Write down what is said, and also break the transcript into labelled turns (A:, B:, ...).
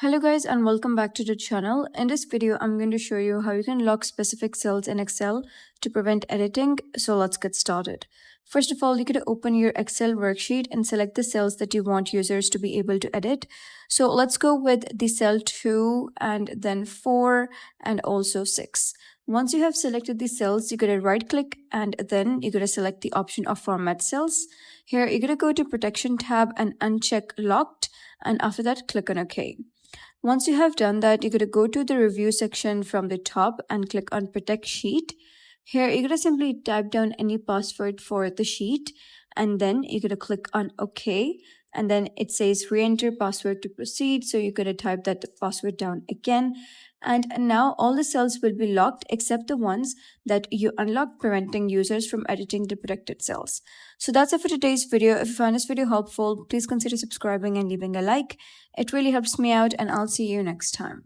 A: Hello guys and welcome back to the channel. In this video, I'm going to show you how you can lock specific cells in Excel to prevent editing. So let's get started. First of all, you could open your Excel worksheet and select the cells that you want users to be able to edit. So let's go with the cell 2 and then 4 and also 6. Once you have selected the cells, you're going to right click and then you're going to select the option of format cells. Here, you're going to go to protection tab and uncheck locked, and after that, click on OK. Once you have done that, you're going to go to the review section from the top and click on protect sheet. Here, you're going to simply type down any password for the sheet, and then you're going to click on OK. And then it says re-enter password to proceed. So you're going to type that password down again. And now all the cells will be locked except the ones that you unlocked, preventing users from editing the protected cells. So that's it for today's video. If you found this video helpful, please consider subscribing and leaving a like. It really helps me out, and I'll see you next time.